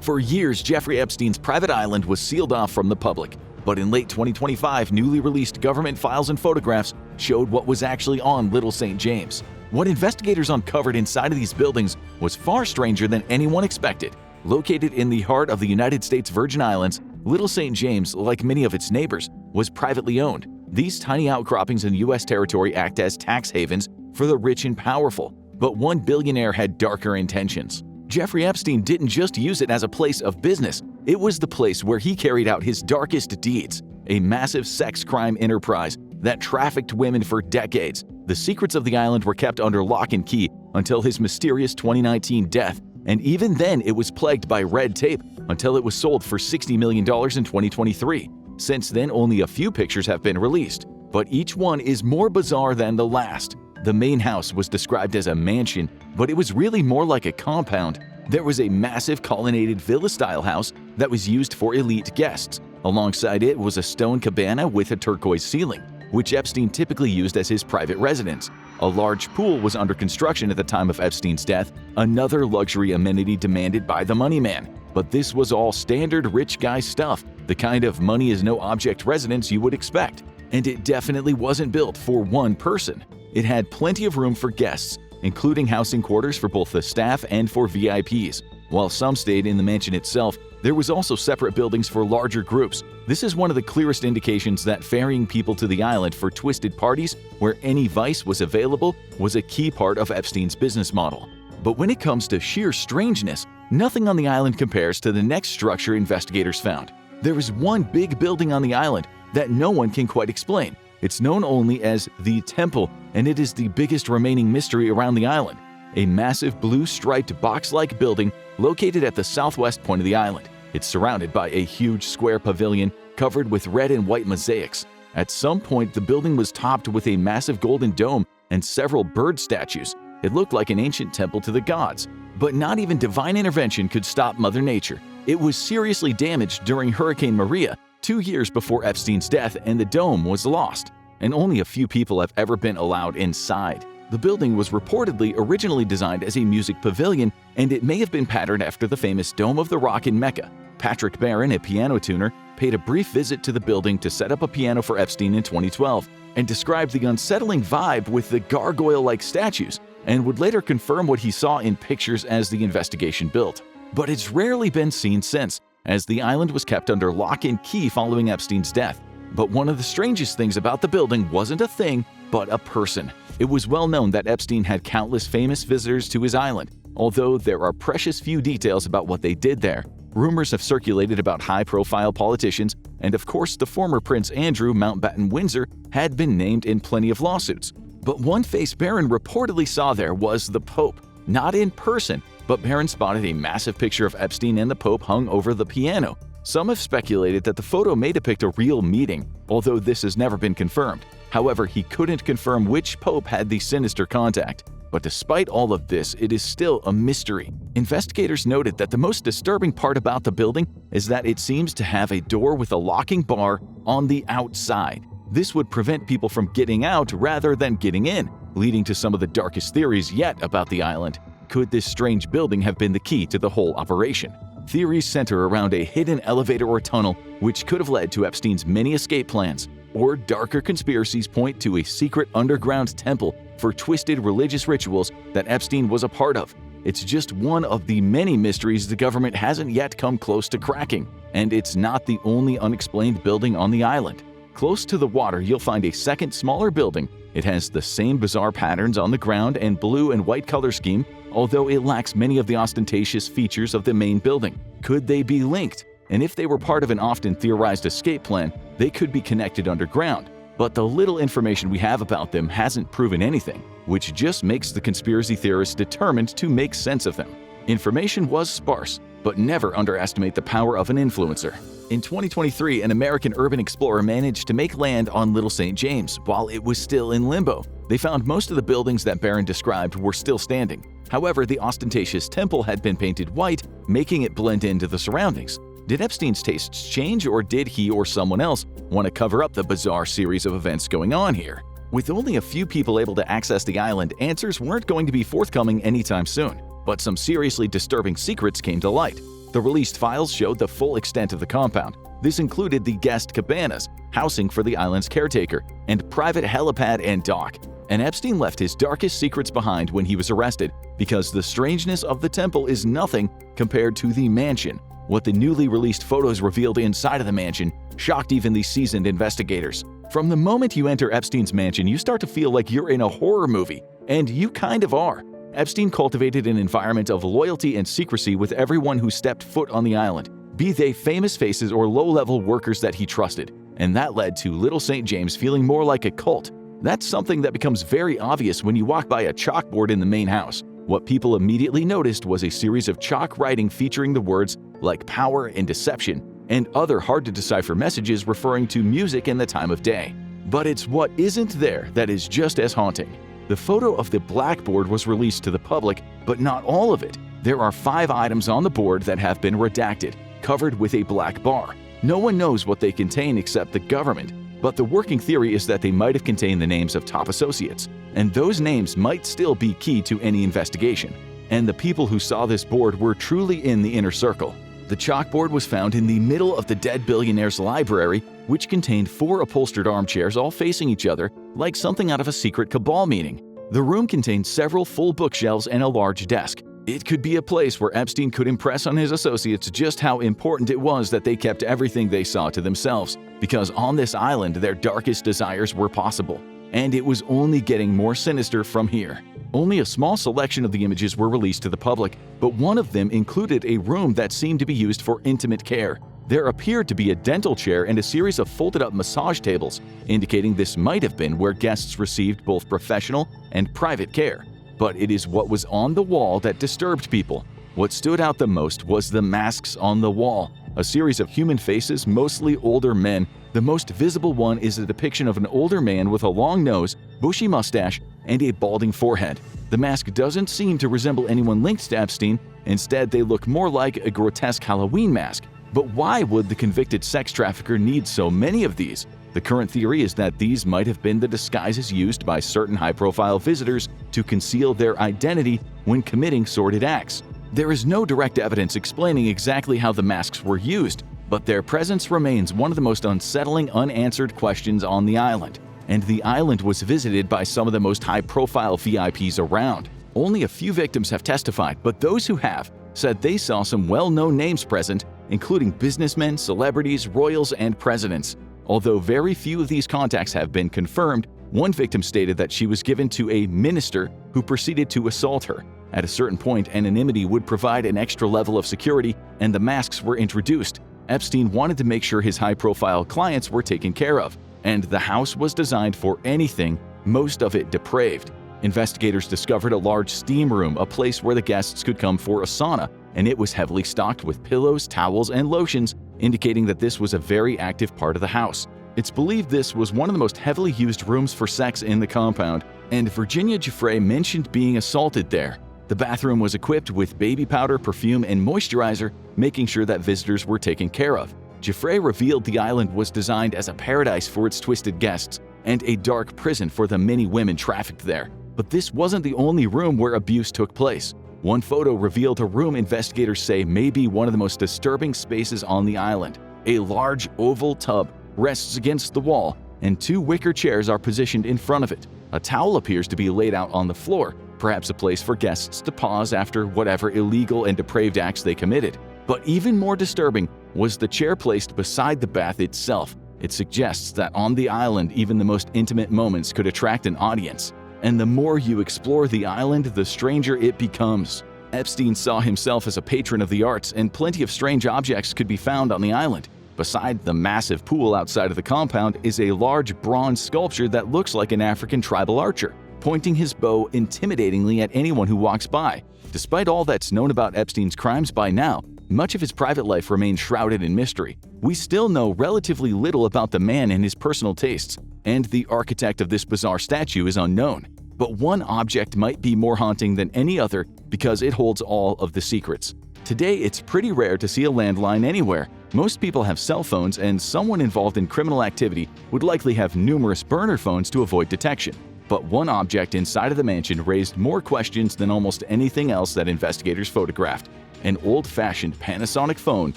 For years, Jeffrey Epstein's private island was sealed off from the public, but in late 2025, newly released government files and photographs showed what was actually on Little St. James. What investigators uncovered inside of these buildings was far stranger than anyone expected. Located in the heart of the United States Virgin Islands, Little St. James, like many of its neighbors, was privately owned. These tiny outcroppings in U.S. territory act as tax havens for the rich and powerful, but one billionaire had darker intentions. Jeffrey Epstein didn't just use it as a place of business, it was the place where he carried out his darkest deeds, a massive sex crime enterprise that trafficked women for decades. The secrets of the island were kept under lock and key until his mysterious 2019 death, and even then it was plagued by red tape until it was sold for $60 million in 2023. Since then, only a few pictures have been released, but each one is more bizarre than the last. The main house was described as a mansion, but it was really more like a compound. There was a massive colonnaded villa-style house that was used for elite guests. Alongside it was a stone cabana with a turquoise ceiling, which Epstein typically used as his private residence. A large pool was under construction at the time of Epstein's death, another luxury amenity demanded by the money man. But this was all standard rich guy stuff, the kind of money-is-no-object residence you would expect. And it definitely wasn't built for one person. It had plenty of room for guests, including housing quarters for both the staff and for VIPs. While some stayed in the mansion itself, there was also separate buildings for larger groups. This is one of the clearest indications that ferrying people to the island for twisted parties where any vice was available was a key part of Epstein's business model. But when it comes to sheer strangeness, nothing on the island compares to the next structure investigators found. There is one big building on the island that no one can quite explain. It's known only as the Temple, and it is the biggest remaining mystery around the island. A massive blue-striped box-like building located at the southwest point of the island. It's surrounded by a huge square pavilion covered with red and white mosaics. At some point, the building was topped with a massive golden dome and several bird statues. It looked like an ancient temple to the gods. But not even divine intervention could stop Mother Nature. It was seriously damaged during Hurricane Maria 2 years before Epstein's death, and the dome was lost. And only a few people have ever been allowed inside. The building was reportedly originally designed as a music pavilion, and it may have been patterned after the famous Dome of the Rock in Mecca. Patrick Barron, a piano tuner, paid a brief visit to the building to set up a piano for Epstein in 2012 and described the unsettling vibe with the gargoyle-like statues, and would later confirm what he saw in pictures as the investigation built. But it's rarely been seen since, as the island was kept under lock and key following Epstein's death. But one of the strangest things about the building wasn't a thing, but a person. It was well known that Epstein had countless famous visitors to his island, although there are precious few details about what they did there. Rumors have circulated about high-profile politicians, and of course the former Prince Andrew Mountbatten Windsor had been named in plenty of lawsuits. But one face Barron reportedly saw there was the Pope. Not in person, but Barron spotted a massive picture of Epstein and the Pope hung over the piano. Some have speculated that the photo may depict a real meeting, although this has never been confirmed. However, he couldn't confirm which pope had the sinister contact. But despite all of this, it is still a mystery. Investigators noted that the most disturbing part about the building is that it seems to have a door with a locking bar on the outside. This would prevent people from getting out rather than getting in, leading to some of the darkest theories yet about the island. Could this strange building have been the key to the whole operation? Theories center around a hidden elevator or tunnel, which could have led to Epstein's many escape plans. Or darker conspiracies point to a secret underground temple for twisted religious rituals that Epstein was a part of. It's just one of the many mysteries the government hasn't yet come close to cracking. And it's not the only unexplained building on the island. Close to the water, you'll find a second, smaller building. It has the same bizarre patterns on the ground and blue and white color scheme, although it lacks many of the ostentatious features of the main building. Could they be linked? And if they were part of an often theorized escape plan, they could be connected underground. But the little information we have about them hasn't proven anything, which just makes the conspiracy theorists determined to make sense of them. Information was sparse, but never underestimate the power of an influencer. In 2023, an American urban explorer managed to make land on Little St. James while it was still in limbo. They found most of the buildings that Barron described were still standing. However, the ostentatious temple had been painted white, making it blend into the surroundings. Did Epstein's tastes change, or did he or someone else want to cover up the bizarre series of events going on here? With only a few people able to access the island, answers weren't going to be forthcoming anytime soon. But some seriously disturbing secrets came to light. The released files showed the full extent of the compound. This included the guest cabanas, housing for the island's caretaker, and private helipad and dock. And Epstein left his darkest secrets behind when he was arrested, because the strangeness of the temple is nothing compared to the mansion. What the newly released photos revealed inside of the mansion shocked even the seasoned investigators. From the moment you enter Epstein's mansion, you start to feel like you're in a horror movie, and you kind of are. Epstein cultivated an environment of loyalty and secrecy with everyone who stepped foot on the island, be they famous faces or low-level workers that he trusted, and that led to Little St. James feeling more like a cult. That's something that becomes very obvious when you walk by a chalkboard in the main house. What people immediately noticed was a series of chalk writing featuring the words like power and deception, and other hard-to-decipher messages referring to music and the time of day. But it's what isn't there that is just as haunting. The photo of the blackboard was released to the public, but not all of it. There are 5 items on the board that have been redacted, covered with a black bar. No one knows what they contain except the government, but the working theory is that they might have contained the names of top associates, and those names might still be key to any investigation. And the people who saw this board were truly in the inner circle. The chalkboard was found in the middle of the dead billionaire's library, which contained 4 upholstered armchairs all facing each other like something out of a secret cabal meeting. The room contained several full bookshelves and a large desk. It could be a place where Epstein could impress on his associates just how important it was that they kept everything they saw to themselves, because on this island their darkest desires were possible. And it was only getting more sinister from here. Only a small selection of the images were released to the public, but one of them included a room that seemed to be used for intimate care. There appeared to be a dental chair and a series of folded-up massage tables, indicating this might have been where guests received both professional and private care. But it is what was on the wall that disturbed people. What stood out the most was the masks on the wall, a series of human faces, mostly older men. The most visible one is a depiction of an older man with a long nose, bushy mustache, and a balding forehead. The mask doesn't seem to resemble anyone linked to Epstein. Instead, they look more like a grotesque Halloween mask. But why would the convicted sex trafficker need so many of these? The current theory is that these might have been the disguises used by certain high-profile visitors to conceal their identity when committing sordid acts. There is no direct evidence explaining exactly how the masks were used, but their presence remains one of the most unsettling unanswered questions on the island. And the island was visited by some of the most high-profile VIPs around. Only a few victims have testified, but those who have said they saw some well-known names present, including businessmen, celebrities, royals, and presidents. Although very few of these contacts have been confirmed, one victim stated that she was given to a minister who proceeded to assault her. At a certain point, anonymity would provide an extra level of security, and the masks were introduced. Epstein wanted to make sure his high-profile clients were taken care of, and the house was designed for anything, most of it depraved. Investigators discovered a large steam room, a place where the guests could come for a sauna, and it was heavily stocked with pillows, towels, and lotions, indicating that this was a very active part of the house. It's believed this was one of the most heavily used rooms for sex in the compound, and Virginia Giuffre mentioned being assaulted there. The bathroom was equipped with baby powder, perfume, and moisturizer, making sure that visitors were taken care of. Giuffre revealed the island was designed as a paradise for its twisted guests and a dark prison for the many women trafficked there. But this wasn't the only room where abuse took place. One photo revealed a room investigators say may be one of the most disturbing spaces on the island. A large oval tub rests against the wall, and 2 wicker chairs are positioned in front of it. A towel appears to be laid out on the floor, perhaps a place for guests to pause after whatever illegal and depraved acts they committed. But even more disturbing was the chair placed beside the bath itself. It suggests that on the island, even the most intimate moments could attract an audience. And the more you explore the island, the stranger it becomes. Epstein saw himself as a patron of the arts, and plenty of strange objects could be found on the island. Beside the massive pool outside of the compound is a large bronze sculpture that looks like an African tribal archer, pointing his bow intimidatingly at anyone who walks by. Despite all that's known about Epstein's crimes by now, much of his private life remains shrouded in mystery. We still know relatively little about the man and his personal tastes, and the architect of this bizarre statue is unknown. But one object might be more haunting than any other because it holds all of the secrets. Today, it's pretty rare to see a landline anywhere. Most people have cell phones, and someone involved in criminal activity would likely have numerous burner phones to avoid detection. But one object inside of the mansion raised more questions than almost anything else that investigators photographed. an old-fashioned Panasonic phone,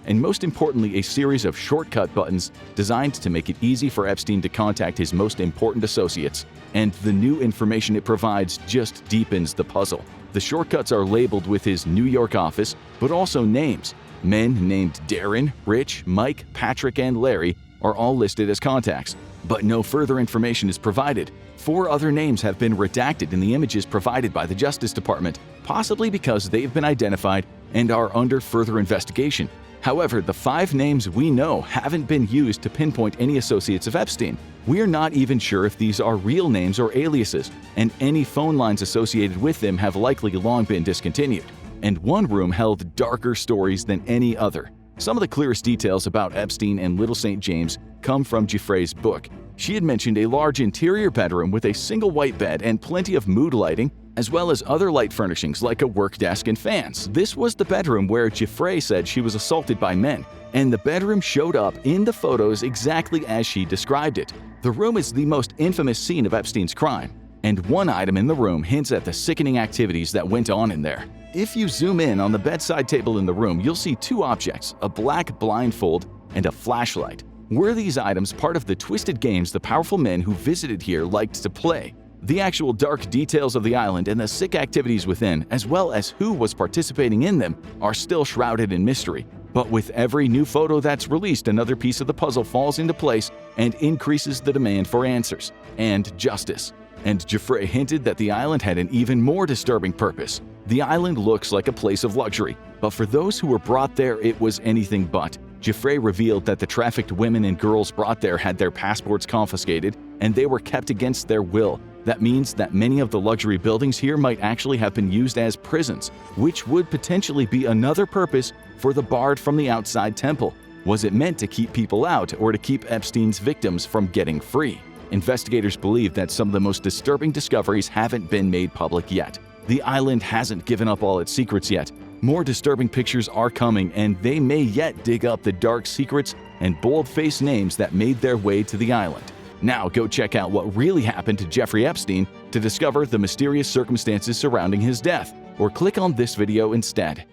and most importantly a series of shortcut buttons designed to make it easy for Epstein to contact his most important associates. And the new information it provides just deepens the puzzle. The shortcuts are labeled with his New York office, but also names. Men named Darren, Rich, Mike, Patrick, and Larry are all listed as contacts, but no further information is provided. 4 other names have been redacted in the images provided by the Justice Department, possibly because they've been identified and are under further investigation. However, the 5 names we know haven't been used to pinpoint any associates of Epstein. We're not even sure if these are real names or aliases, and any phone lines associated with them have likely long been discontinued. And one room held darker stories than any other. Some of the clearest details about Epstein and Little St. James come from Giuffre's book. She had mentioned a large interior bedroom with a single white bed and plenty of mood lighting, as well as other light furnishings like a work desk and fans. This was the bedroom where Giuffre said she was assaulted by men, and the bedroom showed up in the photos exactly as she described it. The room is the most infamous scene of Epstein's crime, and one item in the room hints at the sickening activities that went on in there. If you zoom in on the bedside table in the room, you'll see 2 objects, a black blindfold and a flashlight. Were these items part of the twisted games the powerful men who visited here liked to play? The actual dark details of the island and the sick activities within, as well as who was participating in them, are still shrouded in mystery. But with every new photo that's released, another piece of the puzzle falls into place and increases the demand for answers and justice. And Giuffre hinted that the island had an even more disturbing purpose. The island looks like a place of luxury, but for those who were brought there, it was anything but. Giuffre revealed that the trafficked women and girls brought there had their passports confiscated, and they were kept against their will. That means that many of the luxury buildings here might actually have been used as prisons, which would potentially be another purpose for the barred from the outside temple. Was it meant to keep people out or to keep Epstein's victims from getting free? Investigators believe that some of the most disturbing discoveries haven't been made public yet. The island hasn't given up all its secrets yet. More disturbing pictures are coming, and they may yet dig up the dark secrets and bold-faced names that made their way to the island. Now go check out what really happened to Jeffrey Epstein to discover the mysterious circumstances surrounding his death, or click on this video instead.